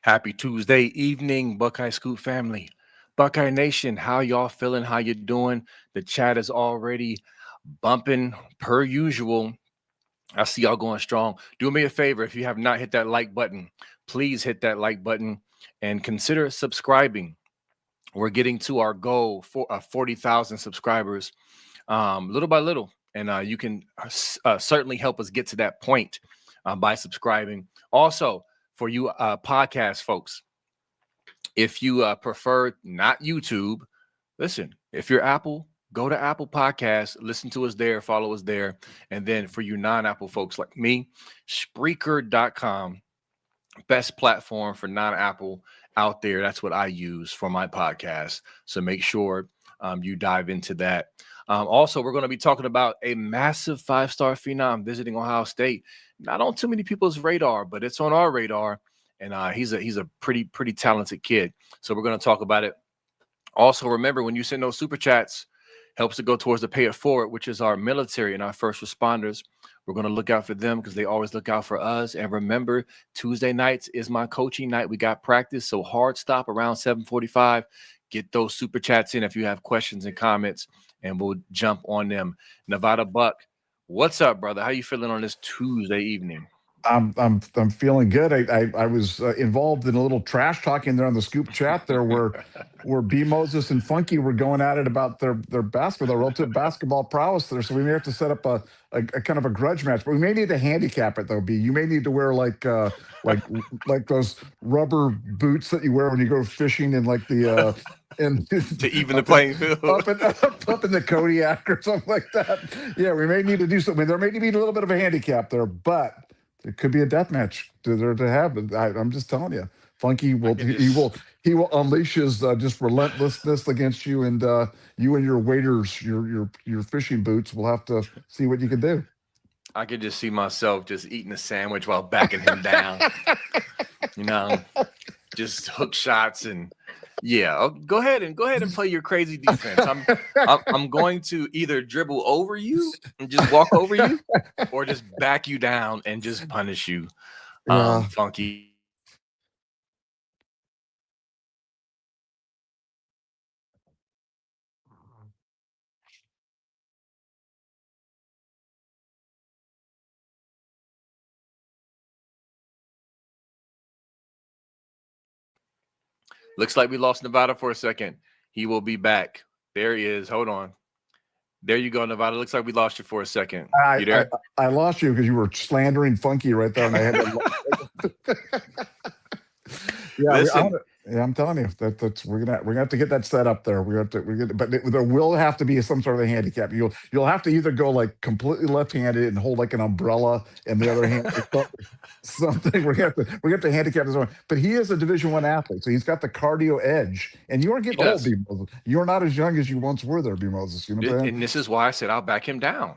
Happy Tuesday evening, Buckeye Scoop family. Buckeye Nation, how y'all feeling? How you doing? The chat is already bumping per usual. I see y'all going strong. Do me a favor, if you have not hit that like button, please hit that like button and consider subscribing. We're getting to our goal for 40,000 subscribers little by little. And you can certainly help us get to that point by subscribing. Also, for you podcast folks, if you prefer not YouTube, listen, if you're Apple, go to Apple Podcasts, listen to us there, follow us there. And then for you non-Apple folks like me, Spreaker.com, best platform for non-Apple out there. That's what I use for my podcast. So make sure you dive into that. Also, we're going to be talking about a massive five-star phenom visiting Ohio State. Not on too many people's radar, but it's on our radar. And he's a pretty talented kid. So we're going to talk about it. Also, remember, when you send those super chats, helps to go towards the pay it forward, which is our military and our first responders. We're going to look out for them because they always look out for us. And remember, Tuesday nights is my coaching night. We got practice, so hard stop around 7:45. Get those super chats in if you have questions and comments, and we'll jump on them. Nevada Buck, what's up, brother? How you feeling on this Tuesday evening? I'm feeling good. I was involved in a little trash talking there on the Scoop chat there, where B Moses and Funky were going at it about their relative basketball prowess there. So we may have to set up a kind of a grudge match, but we may need to handicap it though. B, you may need to wear like those rubber boots that you wear when you go fishing in like the and to even the playing field up in the Kodiak or something like that. Yeah, we may need to do something. There may be a little bit of a handicap there, but it could be a death match to have. I'm just telling you, Funky will he will unleash his just relentlessness against you, and you and your waders, your fishing boots will have to see what you can do. I could just see myself just eating a sandwich while backing him down. Just hook shots and go ahead and play your crazy defense. I'm going to either dribble over you and just walk over you, or just back you down and just punish you. Funky. Looks like we lost Nevada for a second. He will be back. There he is. Hold on. There you go, Nevada. Looks like we lost you for a second. You there? I lost you because you were slandering Funky right there, and I had to. Listen. I'm telling you that's we're gonna have to get that set up there. But there will have to be some sort of a handicap. You'll have to either go like completely left-handed and hold like an umbrella, and the other hand something. We have to handicap this one. But he is a Division I athlete, so he's got the cardio edge. And you are getting old, B Moses. You're not as young as you once were there, B Moses. You know what I'm saying? And this is why I said I'll back him down.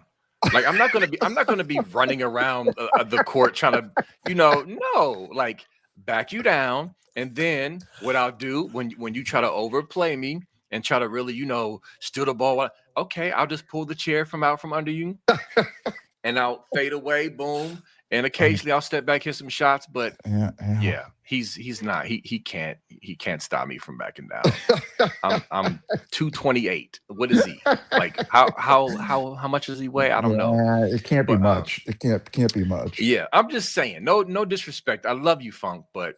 Like I'm not gonna be running around the court trying to, back you down. And then what I'll do when you try to overplay me and try to really, steal the ball, okay, I'll just pull the chair from under you and I'll fade away, boom. And occasionally I'll step back, hit some shots, but he's not. He can't stop me from backing down. I'm 228. What is he? Like how much does he weigh? I don't know. It can't be much. It can't be much. Yeah, I'm just saying. No disrespect. I love you, Funk, but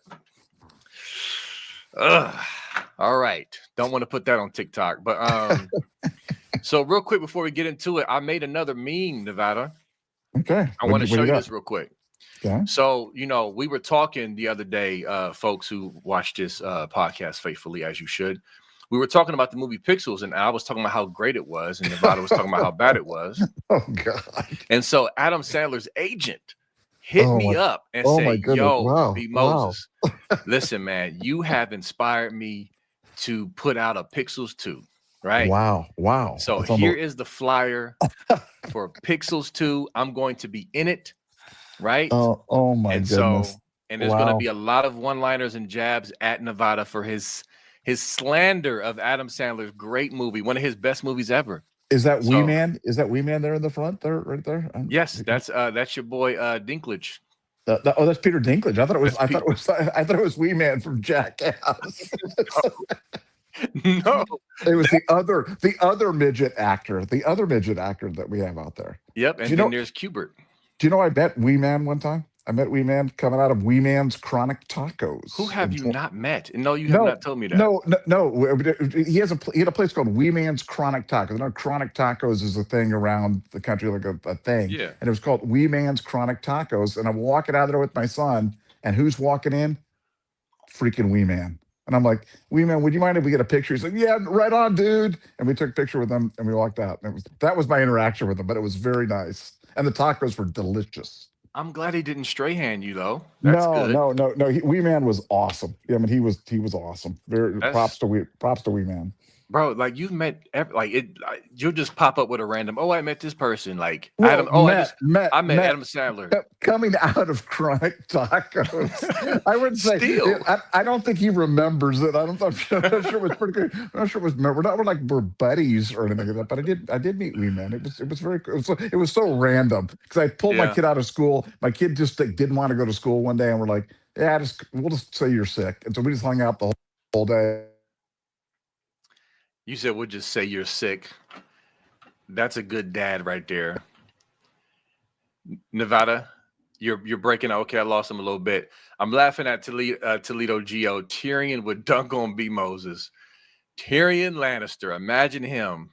all right. Don't want to put that on TikTok. But so real quick before we get into it, I made another meme, Nevada. Okay. I want to show you this real quick. Okay. So, we were talking the other day, folks who watch this podcast faithfully, as you should. We were talking about the movie Pixels, and I was talking about how great it was, and Nevada was talking about how bad it was. Oh, God. And so Adam Sandler's agent hit me up and said, yo, B Moses, listen, man, you have inspired me to put out a Pixels 2, right? Wow. So here is the flyer for Pixels 2. I'm going to be in it, right? Oh my goodness. And there's going to be a lot of one-liners and jabs at Nevada for his slander of Adam Sandler's great movie, one of his best movies ever. Is that Wee Man? Is that Wee Man there in the front there, right there? Yes, that's your boy Dinklage. Oh, that's Peter Dinklage. I thought it was. That's I thought Pete. it was. I thought it was Wee Man from Jackass. No, It was that, the other midget actor, the other midget actor that we have out there. yep. Do And you then know? there's Cubert. Do you know I met Wee Man one time? I met Wee Man coming out of Wee Man's Chronic Who Tacos. have you not met? And no, you have No, not told me that. no, no, no. He had a place called Wee Man's Chronic Tacos. You know, Chronic Tacos is a thing around the country, like a thing, Yeah. and it was called Wee Man's Chronic Tacos. And I'm walking out there with my son, and who's walking in? Freaking Wee Man. And I'm like, Wee Man, would you mind if we get a picture? He's like, yeah, right on, dude. And we took a picture with him, and we walked out. And that was my interaction with him, but it was very nice, and the tacos were delicious. I'm glad he didn't stray hand you though. That's No, good. no, no, no. Wee Man was awesome. Yeah, I mean, he was awesome. Very That's props to Wee Man. bro. Like you've met like it. Like, you'll just pop up with a random. Oh, I met this person. Like Adam. Well, Oh, met, met, I met met. Adam Sandler. Coming out of chronic tacos, I would say Still, I don't think he remembers it. I'm not sure it was pretty good. I'm not sure it was. We're buddies or anything like that. But I did meet Wee Man. It was very cool. It was so random because I pulled my yeah. kid out of school. My kid just didn't want to go to school one day, and we're like, yeah, we'll just say you're sick, and so we just hung out the whole day. You said we'll just say you're sick. That's a good dad right there. Nevada, you're breaking out. Okay, I lost him a little bit. I'm laughing at Toledo Geo. Tyrion would dunk on B Moses. Tyrion Lannister. Imagine him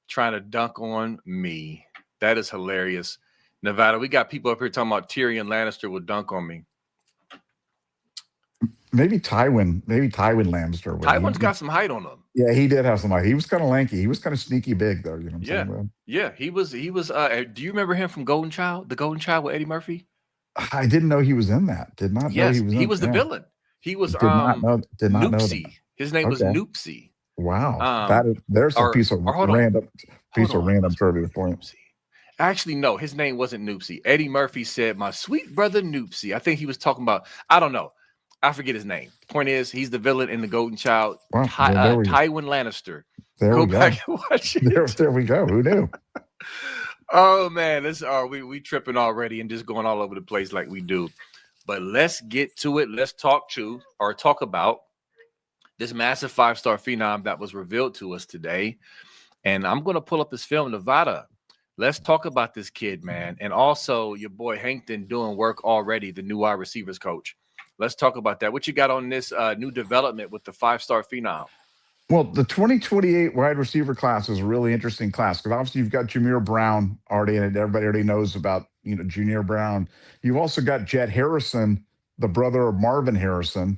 trying to dunk on me. That is hilarious. Nevada, we got people up here talking about Tyrion Lannister would dunk on me. Maybe Tywin Lannister would. Tywin's got some height on him. Yeah, he did have some height. He was kind of lanky. He was kind of sneaky big, though. You know what I'm Yeah. saying, man? Yeah. He was do you remember him from Golden Child? The Golden Child with Eddie Murphy? I didn't know he was in that. Did not know he Yes, was he in. was the Yeah, villain. He was did not know. Did not know that. Noopsy. His name was Okay. Noopsy. Wow. Um There's a or hold on. Hold piece of on. random Was trivia for you. Noopsy. Actually, no, his name wasn't Noopsy. Eddie Murphy said, "My sweet brother Noopsy." I think he was talking about, I don't know. I forget his name. Point is, he's the villain in the Golden Child, Wow. Well, Tywin Lannister. there Go we go. back and watch There, it. there we go. Who knew? Oh man, this we tripping already and just going all over the place like we do. But let's get to it. Let's talk about this massive 5-star phenom that was revealed to us today. And I'm going to pull up his film, Nevada. Let's talk about this kid, man. And also your boy Hankton doing work already, the new wide receivers coach. Let's talk about that. What you got on this new development with the 5-star phenom? Well, the 2028 wide receiver class is a really interesting class because obviously you've got Jameer Brown already in it. Everybody already knows about Junior Brown. You've also got Jet Harrison, the brother of Marvin Harrison,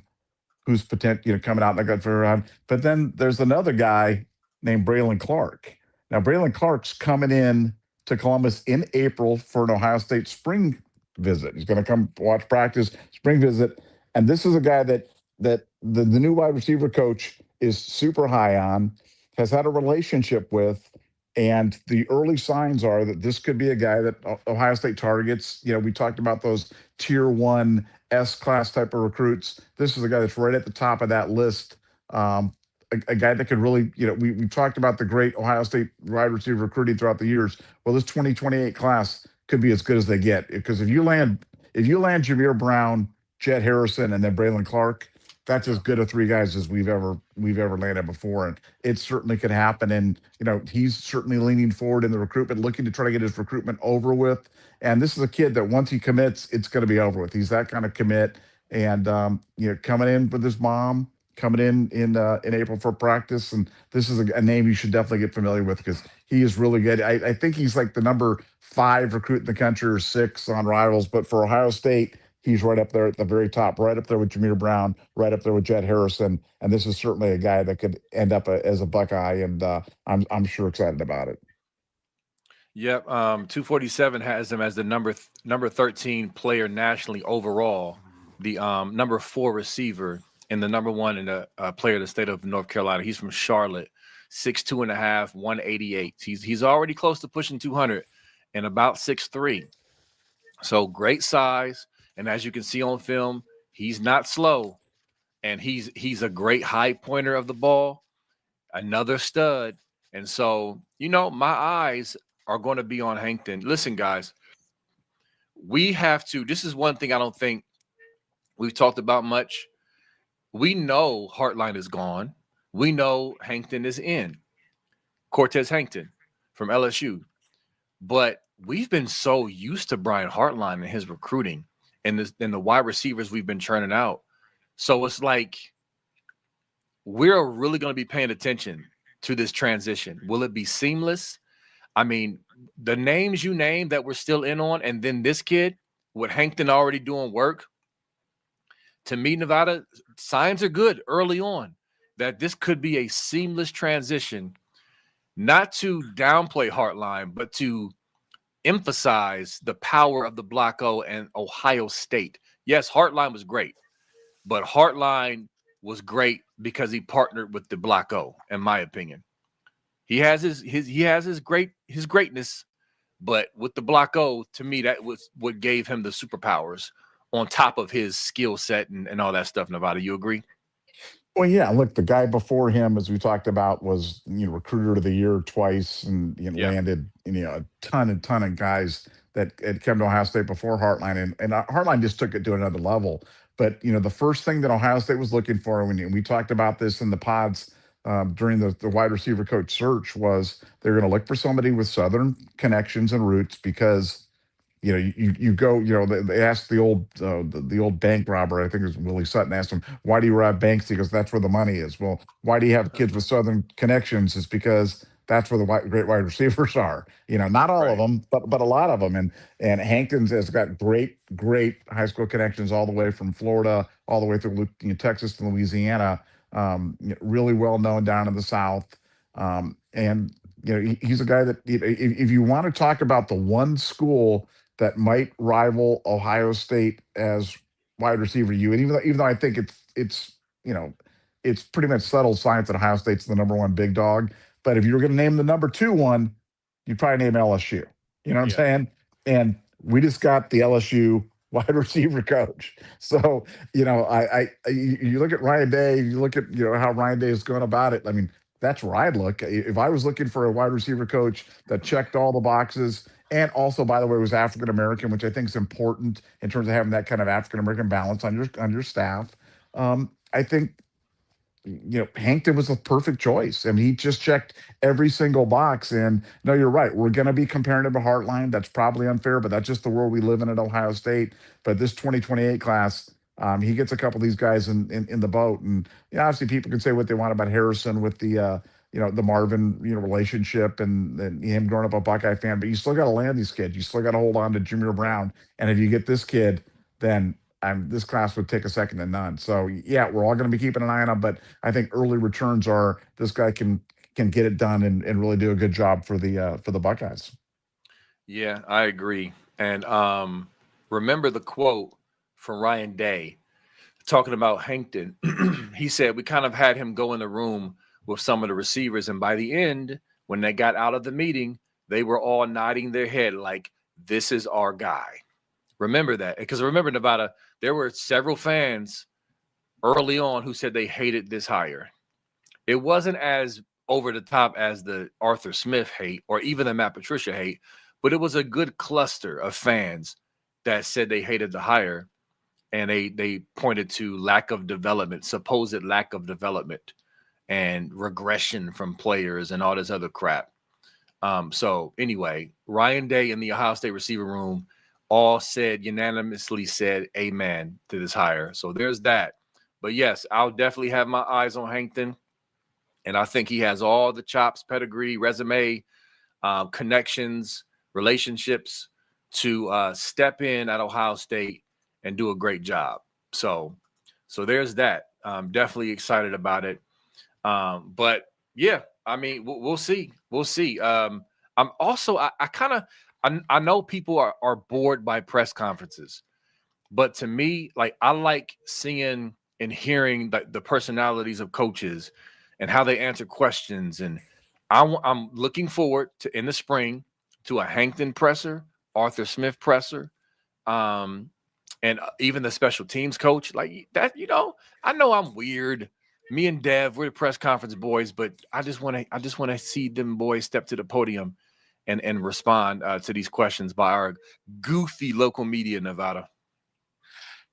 who's coming out in the gut for around. But then there's another guy named Braylon Clark. Now Braylon Clark's coming in to Columbus in April for an Ohio State spring visit. He's going to come watch practice, spring visit, and this is a guy that the new wide receiver coach is super high on, has had a relationship with. And the early signs are that this could be a guy that Ohio State targets. We talked about those tier one S class type of recruits. This is a guy that's right at the top of that list. A guy that could really, we talked about the great Ohio State wide receiver recruiting throughout the years. Well, this 2028 class could be as good as they get because if you land Jameer Brown, Jet Harrison, and then Braylon Clark, that's as good of three guys as we've ever landed before, and it certainly could happen. And he's certainly leaning forward in the recruitment, looking to try to get his recruitment over with. And this is a kid that once he commits, it's going to be over with. He's that kind of commit, and coming in with his mom, coming in April for practice, and this is a name you should definitely get familiar with because he is really good. I think he's like the number 5 recruit in the country or 6 on Rivals, but for Ohio State, he's right up there at the very top, right up there with Jameer Brown, right up there with Jet Harrison, and this is certainly a guy that could end up as a Buckeye, and I'm sure excited about it. Yep. 247 has him as the number 13 player nationally overall, the number 4 receiver, and the number 1 in the player of the state of North Carolina. He's from Charlotte, 6'2" and a half, 188. He's already close to pushing 200 and about 6'3". So great size. And as you can see on film, he's not slow. And he's a great high pointer of the ball, another stud. And so, my eyes are going to be on Hankton. Listen, guys, we have to. This is one thing I don't think we've talked about much. We know Hartline is gone. We know Hankton is in. Cortez Hankton from LSU. But we've been so used to Brian Hartline and his recruiting and the wide receivers we've been churning out. So it's like we're really going to be paying attention to this transition. Will it be seamless? I mean, the names you named that we're still in on, and then this kid with Hankton already doing work, to me, Nevada, signs are good early on that this could be a seamless transition, not to downplay Hartline, but to emphasize the power of the Block O and Ohio State. Yes, Hartline was great, but Hartline was great because he partnered with the Block O, in my opinion. He has his greatness, but with the Block O, to me, that was what gave him the superpowers on top of his skill set and all that stuff. Nevada, you agree? Well, yeah, look, the guy before him, as we talked about, was recruiter of the year twice, and Yeah. landed a ton of guys that had come to Ohio State before Hartline, and Hartline just took it to another level. But the first thing that Ohio State was looking for, when we talked about this in the pods during the wide receiver coach search, was they're going to look for somebody with Southern connections and roots, because you go, they asked the old bank robber, I think it was Willie Sutton, asked him, why do you rob banks? He goes, that's where the money is. Well, why do you have kids with Southern connections? It's because that's where the great wide receivers are. Not all of Right. them, but a lot of them. And Hankton's has got great high school connections all the way from Florida, all the way through Texas to Louisiana. Really well known down in the South. And he's a guy that, if you want to talk about the one school that might rival Ohio State as wide receiver you. And even though I think you know it's pretty much settled science that Ohio State's the number one big dog. But if you were going to name the number two one, you'd probably name LSU. You know what I'm Yeah. saying? And we just got the LSU wide receiver coach. So you look at Ryan Day, you look at how Ryan Day is going about it. I mean, that's where I'd look. If I was looking for a wide receiver coach that checked all the boxes, and also, by the way, was African American, which I think is important in terms of having that kind of African American balance on your staff. I think Hankton was a perfect choice. I mean, he just checked every single box. And no, you're right. We're going to be comparing him to Heartline. That's probably unfair, but that's just the world we live in at Ohio State. But this 2028 class, he gets a couple of these guys in the boat. And obviously, people can say what they want about Harrison with the Marvin relationship, and him growing up a Buckeye fan. But you still got to land these kids. You still got to hold on to Jameer Yeah. Brown. And if you get this kid, then this class would take a second to none. So yeah, we're all going to be keeping an eye on him. But I think early returns are this guy can get it done and really do a good job for the Buckeyes. Yeah, I agree. And remember the quote from Ryan Day talking about Hankton. He said we kind of had him go in the room with some of the receivers, and by the end, when they got out of the meeting, they were all nodding their head like, "This is our guy." Remember that, because remember, Nevada, there were several fans early on who said they hated this hire. It wasn't as over the top as the Arthur Smith hate or even the Matt Patricia hate, but it was a good cluster of fans that said they hated the hire, and they pointed to lack of development, supposed lack of development, and regression from players and all this other crap. So anyway, Ryan Day in the Ohio State receiver room all said unanimously said amen to this hire. So there's that. But yes, I'll definitely have my eyes on Hankton. And I think he has all the chops, pedigree, resume, connections, relationships to step in at Ohio State and do a great job. So there's that. I'm definitely excited about it. But yeah, I mean, we'll see. We'll see. I'm also, I kind of, I know people are bored by press conferences, but to me, like, I like seeing and hearing the personalities of coaches and how they answer questions. And I'm looking forward to in the spring to a Hankton presser, Arthur Smith presser, um, and even the special teams coach. Like that, I know I'm weird. Me and Dev, we're the press conference boys, but I just want to see them boys step to the podium and respond to these questions by our goofy local media, Nevada.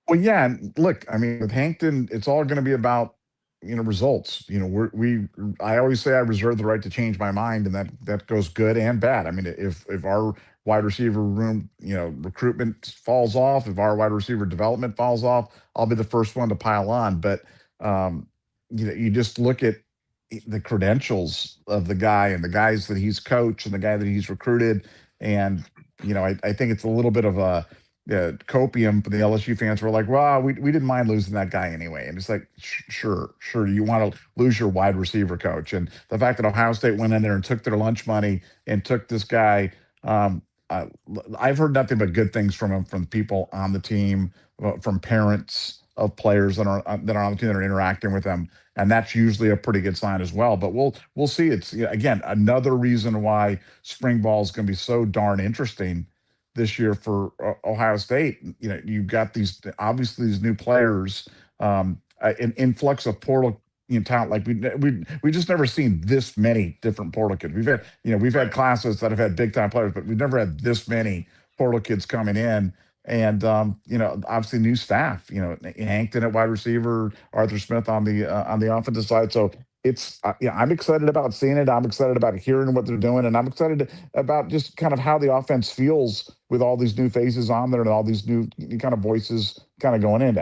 Well, yeah, and look, I mean, with Hankton, it's all going to be about results. I always say I reserve the right to change my mind, and that goes good and bad. I mean, if our wide receiver room, recruitment falls off, if our wide receiver development falls off, I'll be the first one to pile on. But um, you just look at the credentials of the guy and the guys that he's coached and the guy that he's recruited, and I think it's a little bit of a copium. The LSU fans were like, "Well, we didn't mind losing that guy anyway." And it's like, sure, sure. You want to lose your wide receiver coach, and the fact that Ohio State went in there and took their lunch money and took this guy. Um, uh, I've heard nothing but good things from him, from people on the team, from parents of players that are on the team that are interacting with them, and that's usually a pretty good sign as well. But we'll see. It's again another reason why spring ball is going to be so darn interesting this year for Ohio State. You've got these obviously these new players, an influx of portal talent. Like we just never seen this many different portal kids. We've had Right. classes that have had big time players, but we've never had this many portal kids coming in. And obviously new staff. Hankton at wide receiver, Arthur Smith on the offensive side. So I'm excited about seeing it. I'm excited about hearing what they're doing, and I'm excited about just kind of how the offense feels with all these new faces on there and all these new kind of voices kind of going in.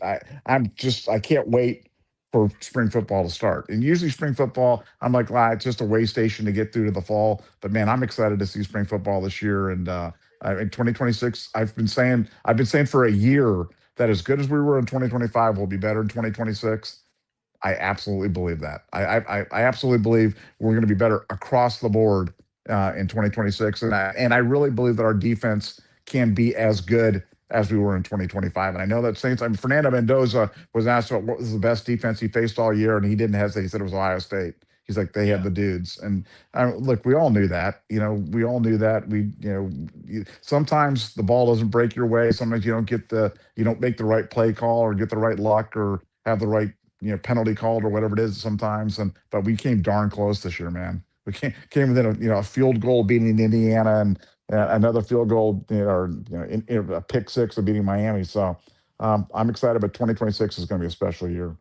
I can't wait for spring football to start. And usually spring football, I'm like, it's just a way station to get through to the fall. But man, I'm excited to see spring football this year. And in 2026, I've been saying for a year that as good as we were in 2025, we'll be better in 2026. I absolutely believe that. I absolutely believe we're going to be better across the board in 2026, and I really believe that our defense can be as good as we were in 2025. And I know that Saints. I mean, Fernando Mendoza was asked about what was the best defense he faced all year, and he didn't hesitate. He said it was Ohio State. He's like they had Yeah. the dudes, and look, we all knew that. We all knew that. Sometimes the ball doesn't break your way. Sometimes you don't make the right play call or get the right luck or have the right penalty called or whatever it is sometimes. But we came darn close this year, man. We came within a field goal beating Indiana and another field goal, or in a pick six of beating Miami. So I'm excited, but 2026 is going to be a special year.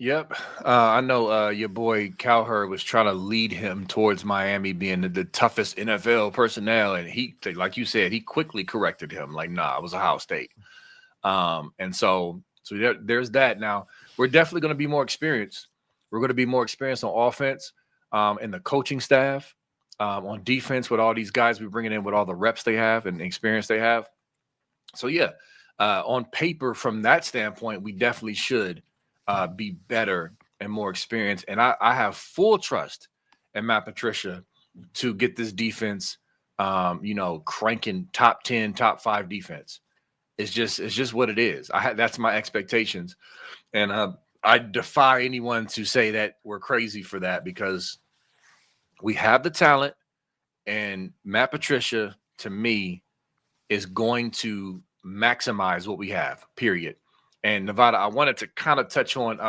Yep. I know your boy Cowherd was trying to lead him towards Miami being the toughest NFL personnel. And like you said, he quickly corrected him. Like, nah, it was Ohio State. And so there's that. Now, we're definitely going to be more experienced. We're going to be more experienced on offense, and the coaching staff, on defense with all these guys we're bringing in with all the reps they have and experience they have. So, yeah, on paper, from that standpoint, we definitely should be better and more experienced. And I have full trust in Matt Patricia to get this defense, cranking top 10, top 5 defense. It's just what it is. That's my expectations, and I defy anyone to say that we're crazy for that, because we have the talent, and Matt Patricia, to me, is going to maximize what we have. Period. And Nevada, I wanted to kind of touch on,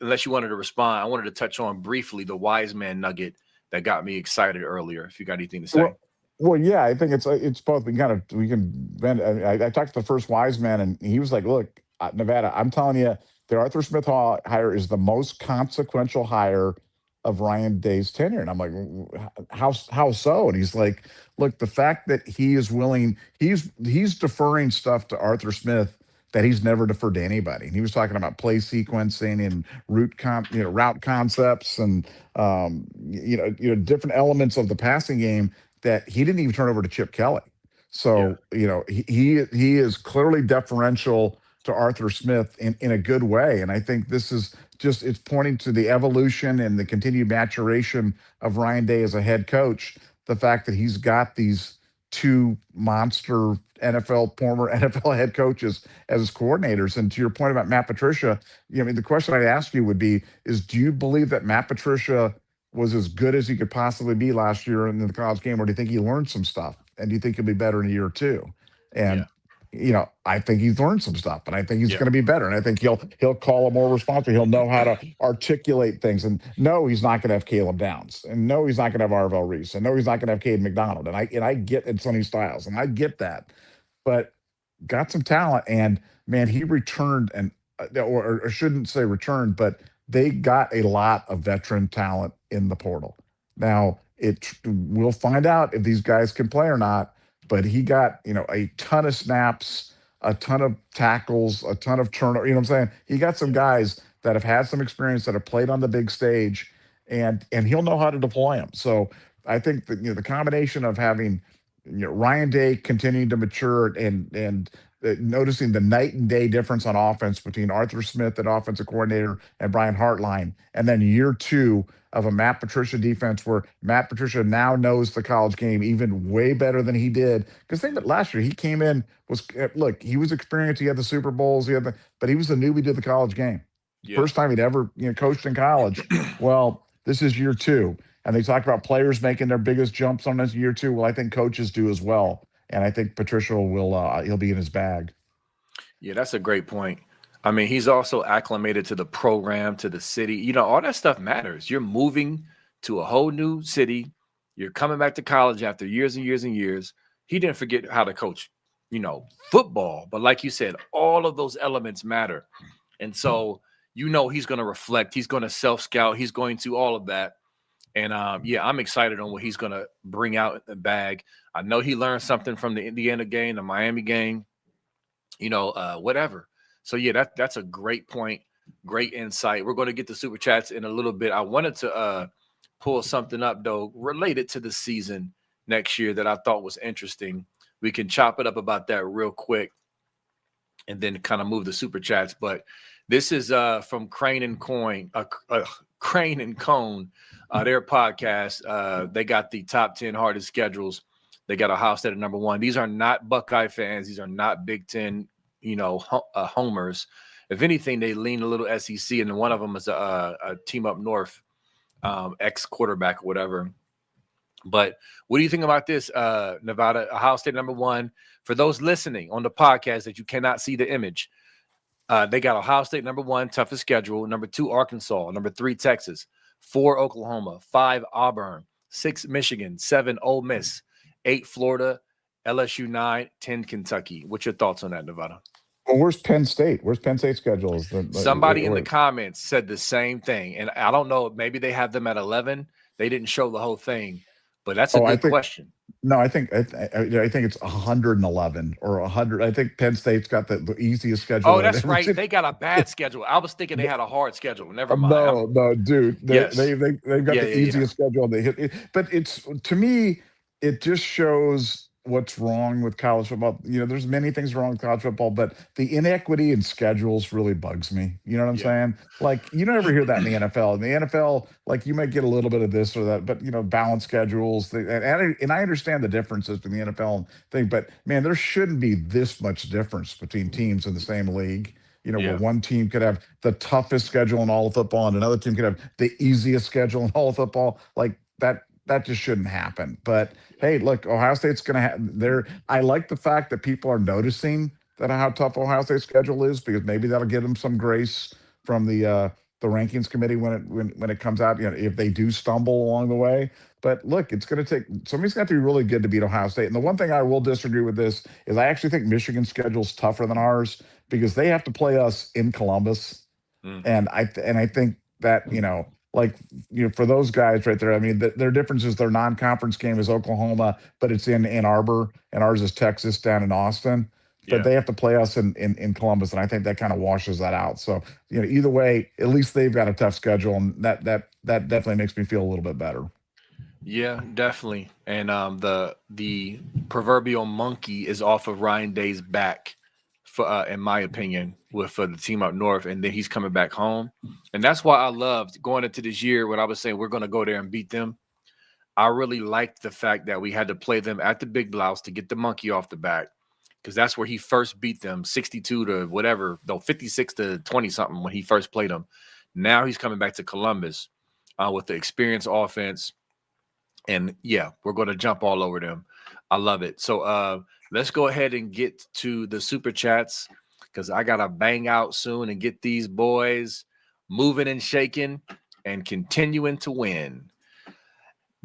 unless you wanted to respond, I wanted to touch on briefly the wise man nugget that got me excited earlier. If you got anything to say. Well, yeah, I think it's both. We can bend. I talked to the first wise man, and he was like, "Look, Nevada, I'm telling you, the Arthur Smith hire is the most consequential hire of Ryan Day's tenure." And I'm like, How so?" And he's like, "Look, the fact that he is willing, he's deferring stuff to Arthur Smith that he's never deferred to anybody." And he was talking about play sequencing and route concepts and different elements of the passing game that he didn't even turn over to Chip Kelly. Yeah. So he is clearly deferential to Arthur Smith in a good way, and I think this is just it's pointing to the evolution and the continued maturation of Ryan Day as a head coach. The fact that he's got these two monster former NFL head coaches as his coordinators. And to your point about Matt Patricia, I mean, the question I'd ask you would be: Is do you believe that Matt Patricia was as good as he could possibly be last year in the college game, or do you think he learned some stuff? And do you think he'll be better in a year or two? Yeah. And I think he's learned some stuff, and I think he's Yeah. going to be better. And I think he'll call a more responsible. He'll know how to articulate things. And no, he's not going to have Caleb Downs, and no, he's not going to have Arvell Reese, and no, he's not going to have Cade McDonald. And I get it's Sonny Styles, and I get that, but got some talent. And man, he returned and or shouldn't say returned, but they got a lot of veteran talent in the portal. Now we'll find out if these guys can play or not. But he got a ton of snaps, a ton of tackles, a ton of turnover. You know what I'm saying? He got some Yeah. guys that have had some experience that have played on the big stage, and he'll know how to deploy them. So I think that the combination of having Ryan Day continuing to mature and noticing the night and day difference on offense between Arthur Smith, an offensive coordinator, and Brian Hartline, and then year two of a Matt Patricia defense where Matt Patricia now knows the college game even way better than he did. Because think that last year he came in look, he was experienced. He had the Super Bowls, but he was the newbie to the college game. Yeah. First time he'd ever coached in college. Well, this is year two, and they talk about players making their biggest jumps on this year two. Well, I think coaches do as well, and I think Patricia he'll be in his bag. Yeah, that's a great point. I mean, he's also acclimated to the program, to the city. All that stuff matters. You're moving to a whole new city. You're coming back to college after years and years and years. He didn't forget how to coach, football. But like you said, all of those elements matter. And so, he's going to reflect. He's going to self-scout. He's going to all of that. And yeah, I'm excited on what he's going to bring out in the bag. I know he learned something from the Indiana game, the Miami game, whatever. So yeah, that's a great point, great insight. We're going to get the super chats in a little bit. I wanted to pull something up though related to the season next year that I thought was interesting. We can chop it up about that real quick and then kind of move the super chats. But this is from Crane and Coin, Crane and Cone, their podcast. They got the top 10 hardest schedules. They got Ohio State at number one. These are not Buckeye fans. These are not Big Ten, homers. If anything, they lean a little SEC, and one of them is a team up north, ex-quarterback or whatever. But what do you think about this, Nevada? Ohio State number one. For those listening on the podcast that you cannot see the image, they got Ohio State number one, toughest schedule. Number two, Arkansas. Number three, Texas. 4, Oklahoma. 5, Auburn. 6, Michigan. 7, Ole Miss. 8, Florida. LSU 9, 10, Kentucky. What's your thoughts on that, Nevada? Well, where's Penn State? Where's Penn State schedule? Somebody in the comments said the same thing. And I don't know, maybe they have them at 11. They didn't show the whole thing, but that's a good question. No, I think it's 111 or 100. I think Penn State's got the easiest schedule. Oh, that's right. They got a bad schedule. I was thinking they had a hard schedule. Never mind. No, dude. Yes. They've got the easiest schedule. They hit it. But to me, it just shows what's wrong with college football. There's many things wrong with college football, but the inequity in schedules really bugs me. You know what I'm saying? Like, you don't ever hear that in the NFL. In the NFL, like, you might get a little bit of this or that, but balanced schedules. And I understand the differences between the NFL thing, but man, there shouldn't be this much difference between teams in the same league. Where one team could have the toughest schedule in all of football and another team could have the easiest schedule in all of football. Like that just shouldn't happen. But hey, look, Ohio State's going to have I like the fact that people are noticing that how tough Ohio State's schedule is, because maybe that'll give them some grace from the rankings committee when it comes out, if they do stumble along the way. But look, it's going to take somebody's got to be really good to beat Ohio State. And the one thing I will disagree with this is I actually think Michigan's schedule's tougher than ours because they have to play us in Columbus. And I think that, for those guys right there, I mean, their difference is their non-conference game is Oklahoma, but it's in Ann Arbor, and ours is Texas down in Austin. But they have to play us in Columbus, and I think that kind of washes that out. So, either way, at least they've got a tough schedule, and that definitely makes me feel a little bit better. Yeah, definitely. And the proverbial monkey is off of Ryan Day's back, for in my opinion, with the team up north, and then he's coming back home. And that's why I loved going into this year when I was saying we're going to go there and beat them. I really liked the fact that we had to play them at the Big Blouse to get the monkey off the back, because that's where he first beat them 62 to whatever, no, 56 to 20 something when he first played them. Now he's coming back to Columbus with the experienced offense. And yeah, we're going to jump all over them. I love it. So let's go ahead and get to the super chats because I gotta bang out soon and get these boys moving and shaking and continuing to win.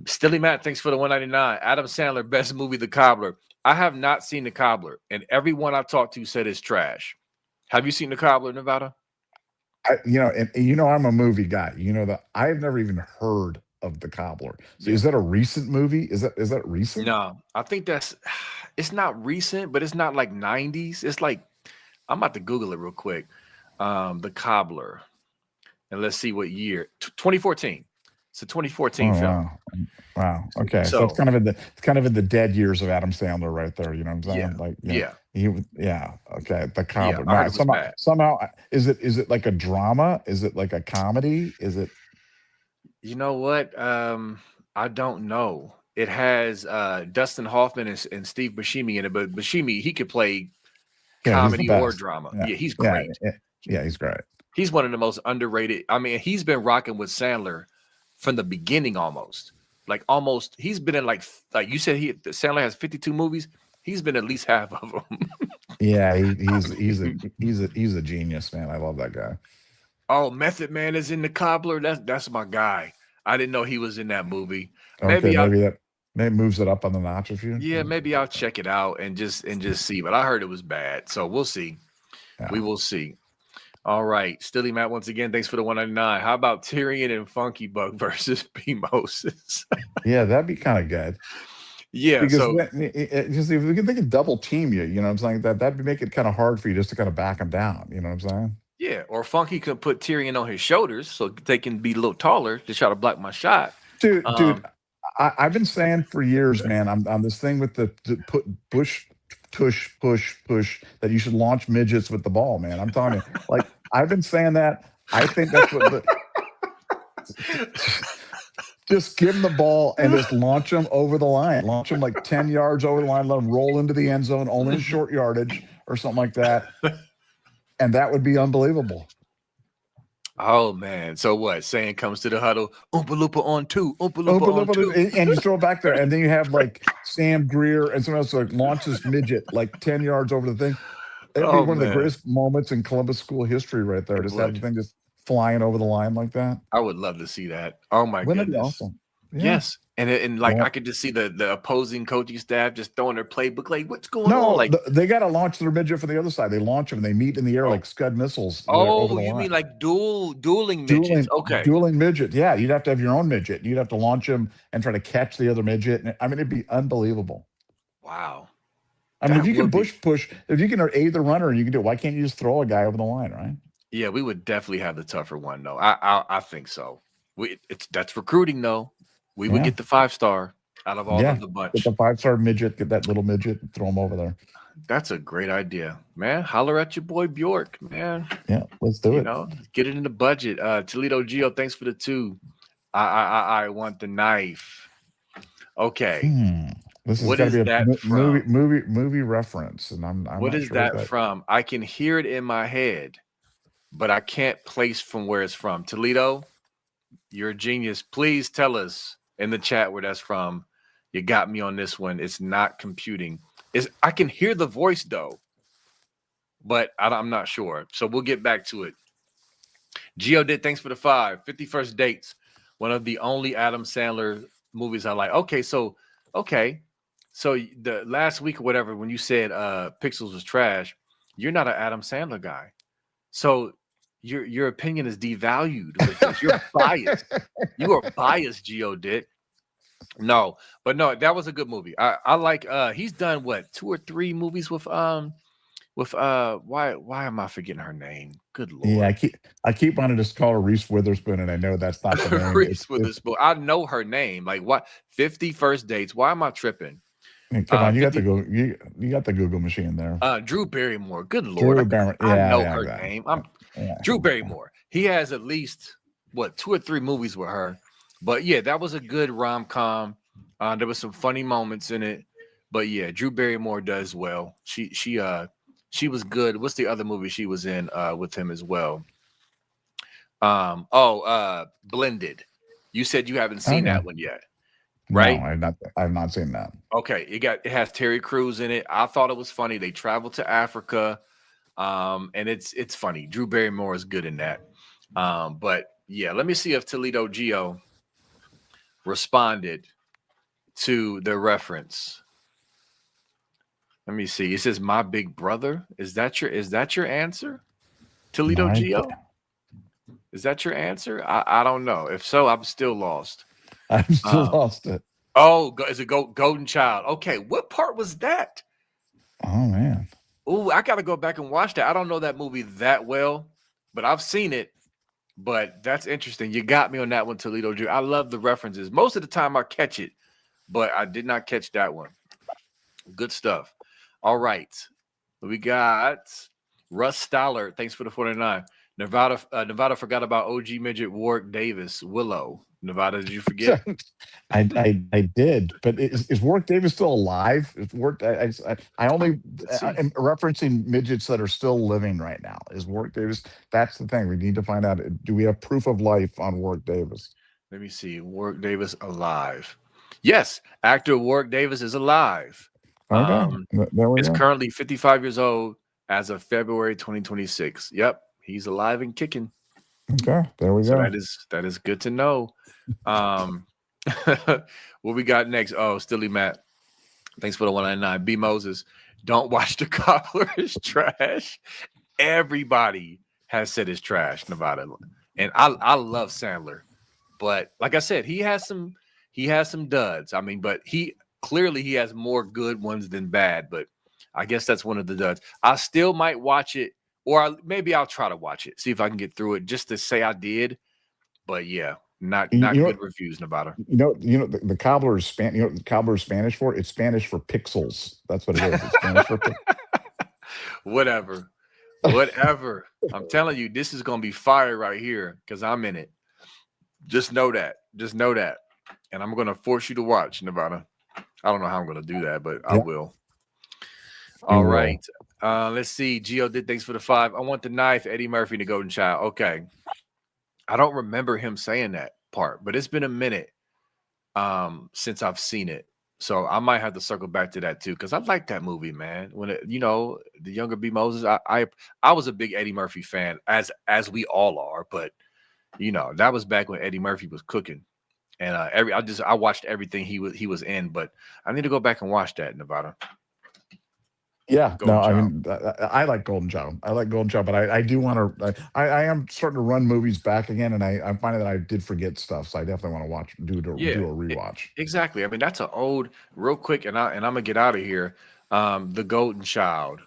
Stilly Matt, thanks for the 199. Adam Sandler, best movie, The Cobbler. I have not seen The Cobbler, and everyone I've talked to said it's trash. Have you seen The Cobbler, Nevada? And I'm a movie guy. You know that I've never even heard of the Cobbler. So Yeah. is that a recent movie? Is that recent? No, I think that's it's not recent, but it's not like 90s. It's like I'm about to Google it real quick. The Cobbler. And let's see what year. 2014. It's a 2014 Oh film. wow. Wow. Okay. So it's So kind of in the dead years of Adam Sandler right there. You know what I'm yeah, saying? Like, yeah, yeah. Okay. The yeah. Cobbler. I heard Now it was bad. somehow is it like a drama? Is it like a comedy? Is it You know what? I don't know. It has Dustin Hoffman and Steve Buscemi in it, but Buscemi, he could play yeah, he's the comedy or best. drama. Yeah. Yeah, he's Yeah. great. Yeah, he's great. He's one of the most underrated. I mean, he's been rocking with Sandler from the beginning almost. Like almost he's been in like you said Sandler has 52 movies. He's been at least half of them. Yeah, I he's mean, he's a genius, man. I love that guy. oh, Method Man is in The Cobbler. That's my guy. I didn't know he was in that movie. Okay, Maybe I'll maybe moves it up on the notch a few. yeah, maybe I'll check it out and just see. But I heard it was bad. So we'll see. We Yeah. will see. All right. Stilly Matt, once again, thanks for the 199. How about Tyrion and Funky Buck versus P Moses? Yeah, that'd be kind of good. Yeah, Because so just if they could double team you, you know what I'm saying? That'd make it kind of hard for you just to kind of back them down. You know what I'm saying? yeah, or Funky could put Tyrion on his shoulders so they can be a little taller to try to block my shot. Dude, Um, I've been saying for years, man. I'm on this thing with the put push, push that you should launch midgets with the ball, man. I'm telling you, like I've been saying that. I think that's what the just give them the ball and just launch them over the line. Launch them like 10 yards over the line. Let them roll into the end zone, only in short yardage or something like that. And that would be unbelievable. oh man. So what? Saying comes to the huddle, Oompa Loompa on two, Oompa Loompa Open, on open, two. and you throw it back there, and then you have like Sam Greer and someone else like launches midget like 10 yards over the thing. It'd be Oh one of the man. greatest moments in Columbus school history right there. It Just have the would. thing just flying over the line like that. I would love to see that. Oh my Wouldn't it be goodness. awesome? Yeah. Yes. And like I Well, could just see the opposing coaching staff just throwing their playbook, like, what's going on? no, Like, they got to launch their midget from the other side. They launch them and they meet in the air oh, like Scud missiles there over oh, the you mean line. like dueling midgets. Dueling, Okay. dueling midget. Yeah, you'd have to have your own midget. You'd have to launch him and try to catch the other midget. And, I mean, it'd be unbelievable. Wow. I mean, if That you can would be push, if you can aid the runner and you can do it, why can't you just throw a guy over the line, right? yeah, we would definitely have the tougher one though. I think so. It's that's recruiting though. We would Yeah, get the 5-star out of all yeah. of the Get the bunch. 5-star midget, get that little midget, and throw him over there. That's a great idea, man. Holler at your boy Bjork, man. Yeah, let's do it. Get it in the budget. Toledo Geo, thanks for the 2. I want the knife. Okay, Hmm. This has what got to is be a that from? movie reference, and I'm What not is sure what that that. from? I can hear it in my head, but I can't place from where it's from. Toledo, you're a genius. Please tell us in the chat where that's from. You got me on this one. It's not computing. I can hear the voice though, but I'm not sure. So we'll get back to it. Geo did thanks for the 5. 51st Dates, one of the only Adam Sandler movies I like. Okay. So the last week or whatever, when you said Pixels was trash, you're not an Adam Sandler guy. So your opinion is devalued with this. You're biased. You are biased, Geo did. No, but no, that was a good movie. I like he's done what 2 or 3 movies with why am I forgetting her name? Good Yeah, lord. I keep wanting to just call her Reese Witherspoon, and I know that's not the name. Reese Witherspoon. I know her name. Like what 51st Dates. Why am I tripping? Come on, you got 50 the go you got the Google machine there. Drew Barrymore. Good lord. Drew Barrymore. I Yeah, know yeah, her exactly. name. Yeah, I'm yeah, Drew yeah. Barrymore. He has at least what 2 or 3 movies with her. But yeah, that was a good rom-com. There was some funny moments in it. But yeah, Drew Barrymore does well. She was good. What's the other movie she was in with him as well? Blended. You said you haven't seen Okay. that one yet. No, right? I've not seen that. Okay, it has Terry Crews in it. I thought it was funny. They traveled to Africa, and it's funny. Drew Barrymore is good in that. But yeah, let me see if Toledo Geo responded to the reference. Let me see. It says my big brother. Is that your answer? Toledo My, Geo? Is that your answer? I don't know. If so, I'm still lost. I've still Um, lost it. is it Golden Child? Okay, what part was that? Oh man. Oh, I gotta go back and watch that. I don't know that movie that well, but I've seen it. But that's interesting. You got me on that one, Toledo Jew. I love the references. Most of the time I catch it, but I did not catch that one. Good stuff. All right. We got Russ Stoller. Thanks for the 49. Nevada forgot about OG midget Warwick Davis. Willow. Nevada, did you forget? I did, but is Warwick Davis still alive? Is Warwick, I only Let's see. am referencing midgets that are still living right now. Is Warwick Davis? That's the thing. We need to find out. Do we have proof of life on Warwick Davis? Let me see. Warwick Davis alive. Yes, actor Warwick Davis is alive. Okay, Um, there we is go. currently 55 years old as of February 2026. Yep, he's alive and kicking. Okay, there we So go. that is good to know. Um, what we got next? Oh, Stilly Matt. Thanks for the 199. B Moses. Don't watch the cobbler is trash. Everybody has said it's trash, Nevada. And I love Sandler. But like I said, he has some duds. I mean, but he has more good ones than bad, but I guess that's one of the duds. I still might watch it, or maybe I'll try to watch it, see if I can get through it just to say I did. But yeah, not You not know, good reviews, Nevada. the cobbler is You know what the cobbler is Spanish for? It's Spanish for pixels. That's what it is. It's Spanish for Whatever. Whatever. I'm telling you, this is gonna be fire right here because I'm in it. Just know that. Just know that. And I'm gonna force you to watch, Nevada. I don't know how I'm gonna do that, but I Yeah, will. you All right. will. Let's see. Gio did thanks for the 5. I want the knife, Eddie Murphy, the Golden Child. Okay. I don't remember him saying that part, but it's been a minute since I've seen it. So I might have to circle back to that too, because I like that movie, man. When the younger B Moses, I was a big Eddie Murphy fan, as we all are, but that was back when Eddie Murphy was cooking. And I watched everything he was in, but I need to go back and watch that, Nevada. Yeah, no, Golden I Child. mean, I like Golden Child. I like Golden Child, but I do want to. I am starting to run movies back again, and I'm finding that I did forget stuff, so I definitely want to do Yeah, a rewatch. exactly. I mean, that's an old, real quick, and I'm gonna get out of here. The Golden Child.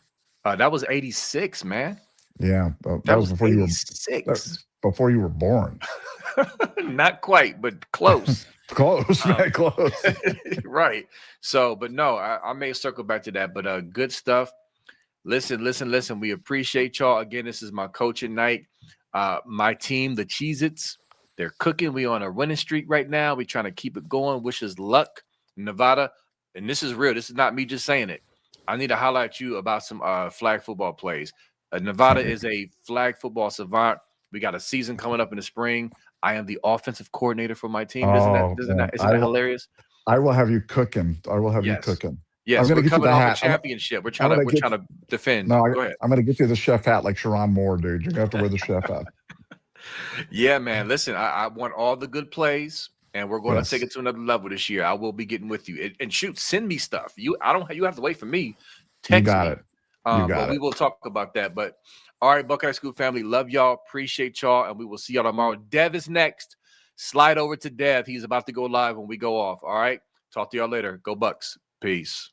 That was 86, man. Yeah, that That was was that, 86. before you were born. Not quite, but close. Close, Um, man, close. right. So, but no, I may circle back to that. But good stuff. Listen, listen, listen. We appreciate y'all. Again, this is my coaching night. My team, the Cheez-Its, they're cooking. We on a winning streak right now. We trying to keep it going. Wish us luck, Nevada. And this is real. This is not me just saying it. I need to highlight you about some flag football plays. Nevada Okay. is a flag football savant. We got a season coming up in the spring. I am the offensive coordinator for my team. Isn't that Oh isn't man, that isn't that hilarious? I will have you cooking. I will have you Yes. cooking. I'm Yes, gonna we're get you coming the off a hat. championship. We're I'm trying to gonna we're get trying to defend. no. Go ahead. I'm gonna get you the chef hat like Sharon Moore, dude. You're gonna have to wear the chef hat. Yeah, man. Listen, I want all the good plays, and we're going to take Yes, it to another level this year. I will be getting with you. And shoot, send me stuff. You have to wait for me. you Text got me. it. You But got we it. will talk about that. But all right, Buckeye School family, love y'all, appreciate y'all, and we will see y'all tomorrow. Dev is next. Slide over to Dev. He's about to go live when we go off. All right. Talk to y'all later. Go Bucks. Peace.